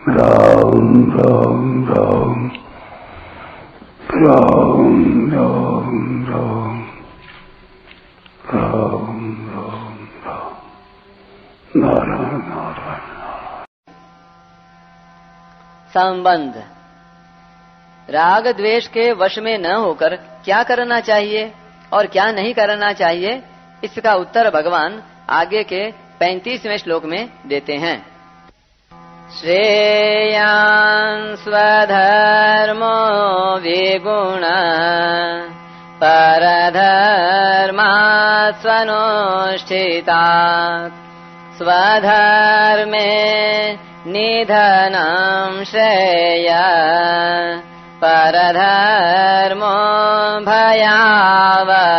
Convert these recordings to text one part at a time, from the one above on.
राम राम राम राम राम राम राम राम राम नारायण नारायण। संबंध। राग द्वेष के वश में न होकर क्या करना चाहिए और क्या नहीं करना चाहिए, इसका उत्तर भगवान आगे के 35वें श्लोक में देते हैं। श्रेयान् स्वधर्मो विगुण परधर्मात् स्वनुष्ठितात् स्वधर्मे निधनं श्रेयः परधर्मो भयावह।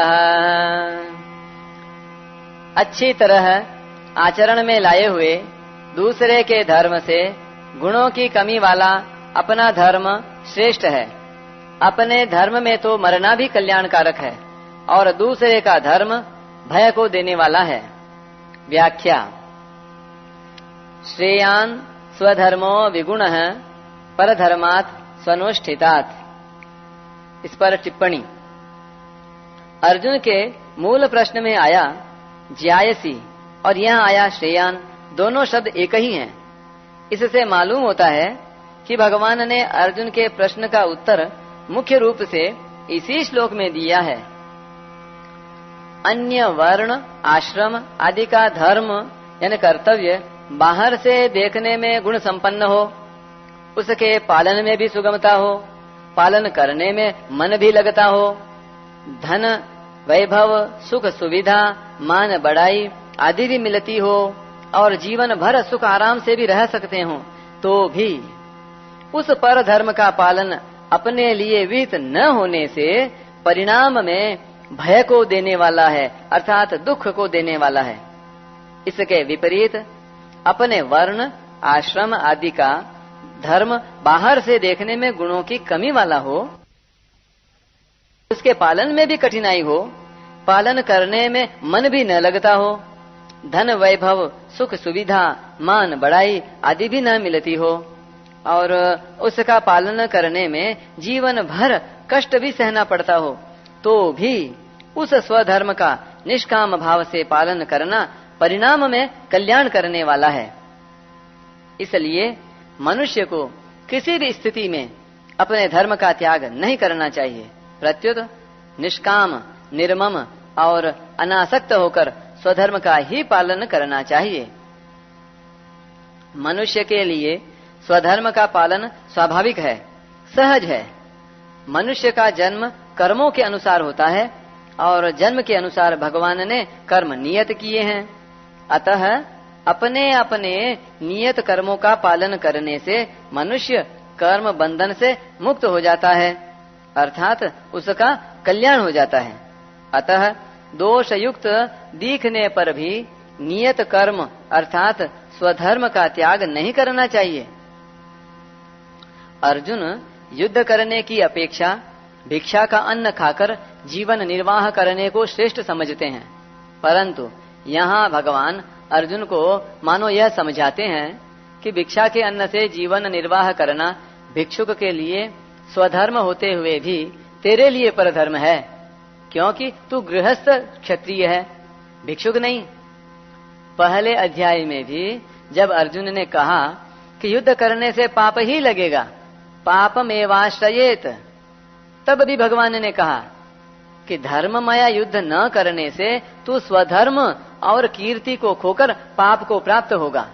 अच्छी तरह आचरण में लाए हुए दूसरे के धर्म से गुणों की कमी वाला अपना धर्म श्रेष्ठ है। अपने धर्म में तो मरना भी कल्याणकारक है और दूसरे का धर्म भय को देने वाला है। व्याख्या। श्रेयान् स्वधर्मो विगुणः परधर्मात् स्वनुष्ठितात्। इस पर टिप्पणी। अर्जुन के मूल प्रश्न में आया ज्यायसी और यहाँ आया श्रेयान, दोनों शब्द एक ही हैं। इससे मालूम होता है कि भगवान ने अर्जुन के प्रश्न का उत्तर मुख्य रूप से इसी श्लोक में दिया है। अन्य वर्ण आश्रम आदि का धर्म यानी कर्तव्य बाहर से देखने में गुण संपन्न हो, उसके पालन में भी सुगमता हो, पालन करने में मन भी लगता हो, धन वैभव सुख सुविधा मान बढ़ाई आदि भी मिलती हो और जीवन भर सुख आराम से भी रह सकते हो, तो भी उस पर धर्म का पालन अपने लिए विहित न होने से परिणाम में भय को देने वाला है, अर्थात दुख को देने वाला है। इसके विपरीत अपने वर्ण आश्रम आदि का धर्म बाहर से देखने में गुणों की कमी वाला हो, उसके पालन में भी कठिनाई हो, पालन करने में मन भी न लगता हो, धन वैभव सुख सुविधा मान बढ़ाई आदि भी न मिलती हो और उसका पालन करने में जीवन भर कष्ट भी सहना पड़ता हो, तो भी उस स्वधर्म का निष्काम भाव से पालन करना परिणाम में कल्याण करने वाला है। इसलिए मनुष्य को किसी भी स्थिति में अपने धर्म का त्याग नहीं करना चाहिए, प्रत्युत निष्काम निर्मम और अनासक्त होकर स्वधर्म का ही पालन करना चाहिए। मनुष्य के लिए स्वधर्म का पालन स्वाभाविक है, सहज है। मनुष्य का जन्म कर्मों के अनुसार होता है और जन्म के अनुसार भगवान ने कर्म नियत किए हैं। अतः अपने अपने नियत कर्मों का पालन करने से मनुष्य कर्म बंधन से मुक्त हो जाता है, अर्थात उसका कल्याण हो जाता है। अतः दोष युक्त दिखने पर भी नियत कर्म अर्थात स्वधर्म का त्याग नहीं करना चाहिए। अर्जुन युद्ध करने की अपेक्षा भिक्षा का अन्न खाकर जीवन निर्वाह करने को श्रेष्ठ समझते हैं, परंतु यहाँ भगवान अर्जुन को मानो यह समझाते हैं कि भिक्षा के अन्न से जीवन निर्वाह करना भिक्षुक के लिए स्वधर्म होते हुए भी तेरे लिए परधर्म है, क्योंकि तू गृहस्थ क्षत्रिय है, भिक्षुक नहीं। पहले अध्याय में भी जब अर्जुन ने कहा कि युद्ध करने से पाप ही लगेगा, पापमेवाश्रयेत, तब भी भगवान ने कहा कि धर्ममय युद्ध न करने से तू स्वधर्म और कीर्ति को खोकर पाप को प्राप्त होगा।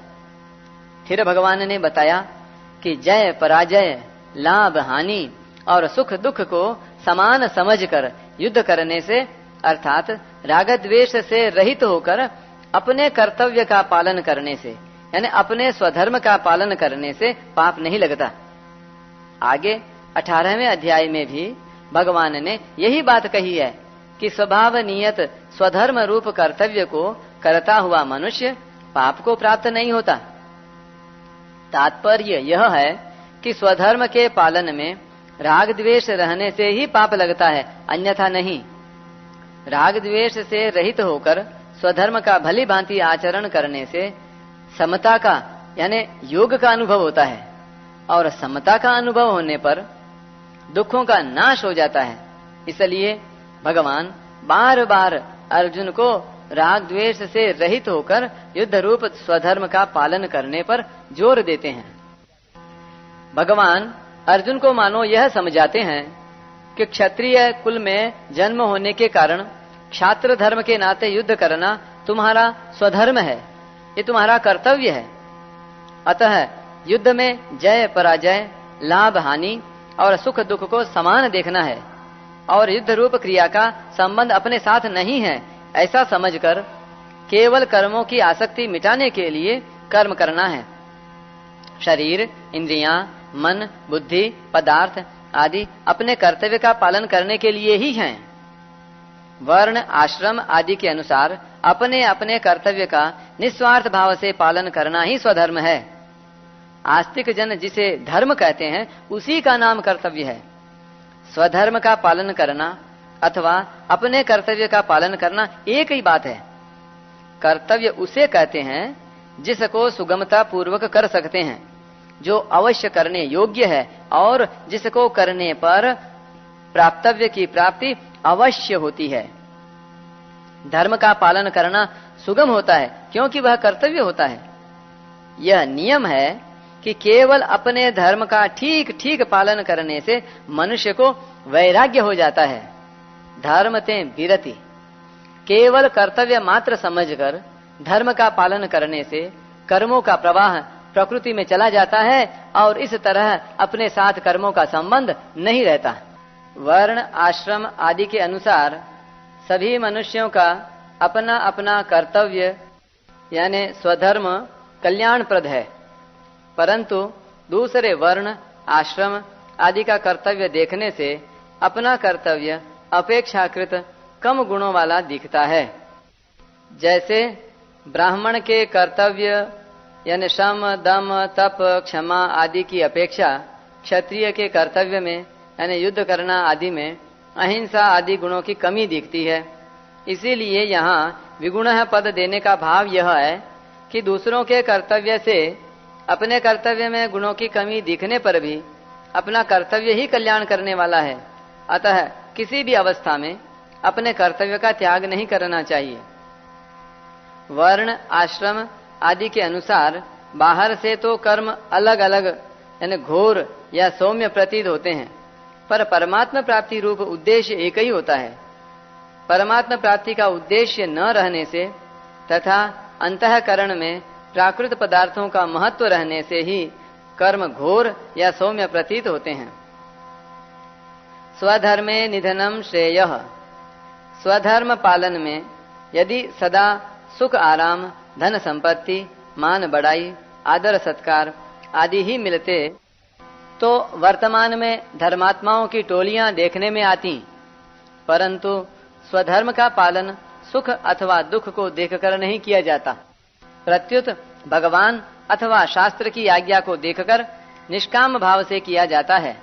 फिर भगवान ने बताया कि जय पराजय लाभ हानि और सुख दुख को समान समझकर युद्ध करने से अर्थात राग द्वेष से रहित होकर अपने कर्तव्य का पालन करने से यानी अपने स्वधर्म का पालन करने से पाप नहीं लगता। आगे 18वें अध्याय में भी भगवान ने यही बात कही है कि स्वभाव नियत स्वधर्म रूप कर्तव्य को करता हुआ मनुष्य पाप को प्राप्त नहीं होता। तात्पर्य यह है कि स्वधर्म के पालन में राग द्वेष रहने से ही पाप लगता है, अन्यथा नहीं। राग द्वेष से रहित होकर स्वधर्म का भली भांति आचरण करने से समता का यानी योग का अनुभव होता है, और समता का अनुभव होने पर दुखों का नाश हो जाता है। इसलिए भगवान बार बार अर्जुन को राग द्वेष से रहित होकर युद्ध रूप स्वधर्म का पालन करने पर जोर देते हैं। भगवान अर्जुन को मानो यह समझाते हैं कि क्षत्रिय कुल में जन्म होने के कारण क्षात्र धर्म के नाते युद्ध करना तुम्हारा स्वधर्म है, ये तुम्हारा कर्तव्य है। अतः युद्ध में जय पराजय, लाभ हानि और सुख दुख को समान देखना है और युद्ध रूप क्रिया का संबंध अपने साथ नहीं है, ऐसा समझकर केवल कर्मों की आसक्ति मिटाने के लिए कर्म करना है। शरीर, इंद्रियां, मन, बुद्धि, पदार्थ आदि अपने कर्तव्य का पालन करने के लिए ही हैं। वर्ण, आश्रम आदि के अनुसार अपने अपने कर्तव्य का निस्वार्थ भाव से पालन करना ही स्वधर्म है। आस्तिक जन जिसे धर्म कहते हैं उसी का नाम कर्तव्य है। स्वधर्म का पालन करना अथवा अपने कर्तव्य का पालन करना एक ही बात है। कर्तव्य उसे कहते हैं जिसको सुगमता पूर्वक कर सकते हैं, जो अवश्य करने योग्य है और जिसको करने पर प्राप्तव्य की प्राप्ति अवश्य होती है। धर्म का पालन करना सुगम होता है क्योंकि वह कर्तव्य होता है। यह नियम है कि केवल अपने धर्म का ठीक ठीक पालन करने से मनुष्य को वैराग्य हो जाता है। धर्म ते विरति, केवल कर्तव्य मात्र समझकर धर्म का पालन करने से कर्मों का प्रवाह प्रकृति में चला जाता है और इस तरह अपने साथ कर्मों का संबंध नहीं रहता। वर्ण, आश्रम आदि के अनुसार सभी मनुष्यों का अपना अपना कर्तव्य यानी स्वधर्म कल्याणप्रद है, परंतु दूसरे वर्ण, आश्रम आदि का कर्तव्य देखने से अपना कर्तव्य अपेक्षाकृत कम गुणों वाला दिखता है। जैसे ब्राह्मण के कर्तव्य यानी शम, दम, तप, क्षमा आदि की अपेक्षा क्षत्रिय के कर्तव्य में यानी युद्ध करना आदि में अहिंसा आदि गुणों की कमी दिखती है। इसीलिए यहाँ विगुणः पद देने का भाव यह है कि दूसरों के कर्तव्य से अपने कर्तव्य में गुणों की कमी दिखने पर भी अपना कर्तव्य ही कल्याण करने वाला है। अतः किसी भी अवस्था में अपने कर्तव्य का त्याग नहीं करना चाहिए। वर्ण, आश्रम आदि के अनुसार बाहर से तो कर्म अलग अलग यानी घोर या सौम्य प्रतीत होते हैं, पर परमात्मा प्राप्ति रूप उद्देश्य एक ही होता है। परमात्मा प्राप्ति का उद्देश्य न रहने से तथा अंतःकरण में प्राकृत पदार्थों का महत्व रहने से ही कर्म घोर या सौम्य प्रतीत होते हैं। स्वधर्मे निधनम श्रेयः, स्वधर्म पालन में यदि सदा सुख आराम, धन संपत्ति, मान बढ़ाई, आदर सत्कार आदि ही मिलते तो वर्तमान में धर्मात्माओं की टोलियां देखने में आती, परंतु स्वधर्म का पालन सुख अथवा दुख को देखकर नहीं किया जाता, प्रत्युत भगवान अथवा शास्त्र की आज्ञा को देखकर निष्काम भाव से किया जाता है।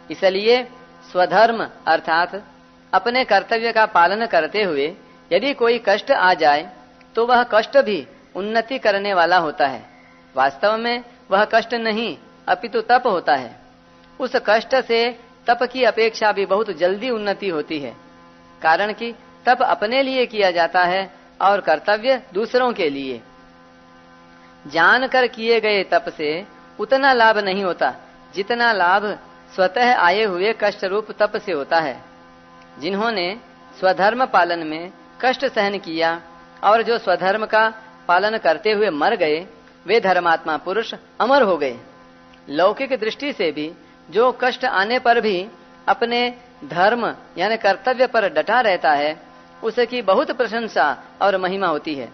इसलिए स्वधर्म अर्थात अपने कर्तव्य का पालन करते हुए यदि कोई कष्ट आ जाए तो वह कष्ट भी उन्नति करने वाला होता है। वास्तव में वह कष्ट नहीं अपितु तप होता है। उस कष्ट से तप की अपेक्षा भी बहुत जल्दी उन्नति होती है, कारण कि तप अपने लिए किया जाता है और कर्तव्य दूसरों के लिए। जानकर किए गए तप से उतना लाभ नहीं होता जितना लाभ स्वतः आए हुए कष्ट रूप तप से होता है। जिन्होंने स्वधर्म पालन में कष्ट सहन किया और जो स्वधर्म का पालन करते हुए मर गए, वे धर्मात्मा पुरुष अमर हो गए। लौकिक दृष्टि से भी जो कष्ट आने पर भी अपने धर्म यानी कर्तव्य पर डटा रहता है, उसकी बहुत प्रशंसा और महिमा होती है।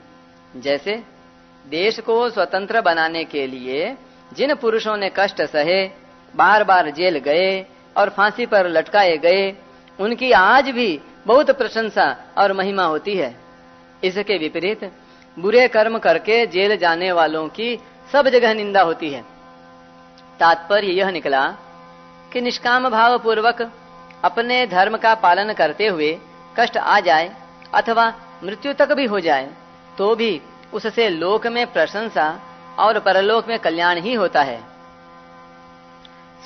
जैसे देश को स्वतंत्र बनाने के लिए जिन पुरुषों ने कष्ट सहे, बार बार जेल गए और फांसी पर लटकाए गए, उनकी आज भी बहुत प्रशंसा और महिमा होती है। इसके विपरीत बुरे कर्म करके जेल जाने वालों की सब जगह निंदा होती है। तात्पर्य यह निकला कि निष्काम भाव पूर्वक अपने धर्म का पालन करते हुए कष्ट आ जाए अथवा मृत्यु तक भी हो जाए तो भी उससे लोक में प्रशंसा और परलोक में कल्याण ही होता है।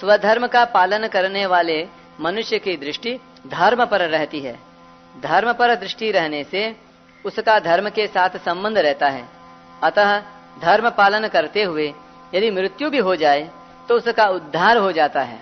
स्वधर्म का पालन करने वाले मनुष्य की दृष्टि धर्म पर रहती है। धर्म पर दृष्टि रहने से उसका धर्म के साथ संबंध रहता है। अतः धर्म पालन करते हुए यदि मृत्यु भी हो जाए तो उसका उद्धार हो जाता है।